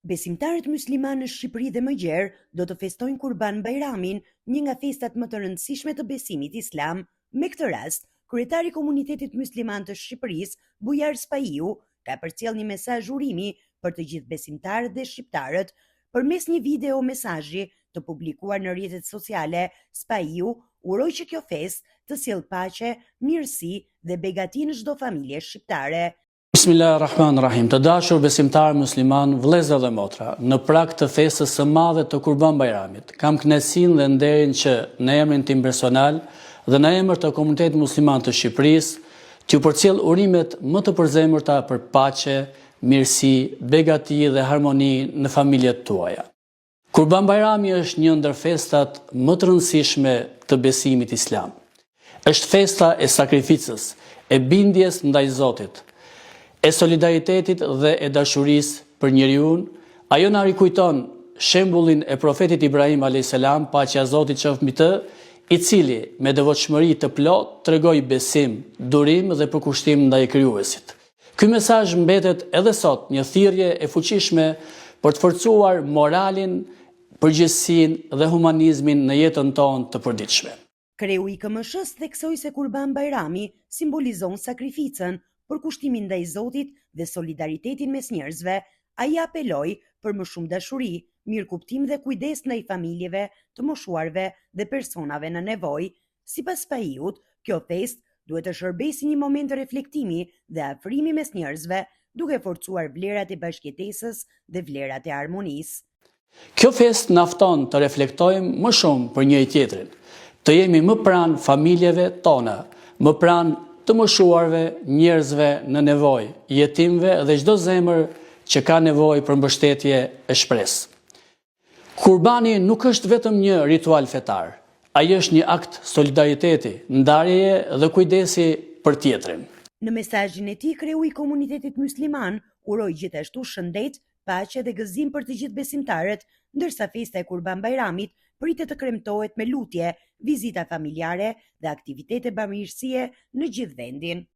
Besimtarët musliman në Shqipëri dhe më gjerë do të festojnë Kurban Bajramin, një nga festat më të rëndësishme të besimit islam. Me këtë rast, kryetari i komunitetit musliman të Shqipërisë, Bujar Spaiu, ka përcjell një mesazh urimi për të gjithë besimtarët dhe shqiptarët. Përmes një video mesazhi të publikuar në rrjetet sociale, Spaiu uroi që kjo festë të sjellë paqe, mirësi dhe begati në çdo familje shqiptare. Bismillahirrahmanirrahim. Të dashur besimtarë musliman, vëllezër dhe motra, në prag të festës së madhe të Kurban Bajramit, kam kënaqësinë dhe nderin që në emrin tim personal dhe në emër të komunitetit musliman të Shqipërisë, t'ju përcjell urimet më të përzemërta për paqe, mirësi, begati dhe harmoni në familjet tuaja. Kurban Bajrami është një ndër festat më të rëndësishme të besimit islam. Është festa e sakrificës, e bindjes ndaj Zotit, e solidaritetit dhe e dashurisë për njeriun. Ajo na rikujton shembullin e profetit Ibrahim a.s. paqja e Zotit qoftë mbi të, i cili me devotshmëri të plotë tregoi besim, durim dhe përkushtim ndaj krijuesit. Ky mesazh mbetet edhe sot një thirrje e fuqishme për të forcuar moralin, përgjegjësinë dhe humanizmin në jetën tonë të përditshme. Kreu i KMSH-s theksoi se Kurban Bajrami simbolizon sakrificën, përkushtimin ndaj Zotit dhe solidaritetin mes njerëzve. Ai apeloi për më shumë dashuri, mirëkuptim dhe kujdes ndaj familjeve, të moshuarve dhe personave në nevojë. Sipas Spaiut, kjo festë duhet të shërbejë si një moment reflektimi dhe afrimi mes njerëzve, duke forcuar vlerat e bashkëjetesës dhe vlerat e harmonisë. Kjo festë na fton të reflektojmë më shumë për njëri tjetrin, të jemi më pranë familjeve tona, më pranë të moshuarve, njerëzve në nevojë, jetimve dhe çdo zemër që ka nevojë për mbështetje e shpresë. Kurbani nuk është vetëm një ritual fetar, ai është një akt solidariteti, ndarjeje dhe kujdesi për tjetrin. Në mesazhin e tij, kreu i komunitetit musliman uroi gjithashtu shëndet, paqe dhe gëzim për të gjithë besimtarët, ndërsa festa e Kurban Bajramit pritet të kremtohet me lutje, vizita familjare dhe aktivitete bamirësie në gjithë vendin.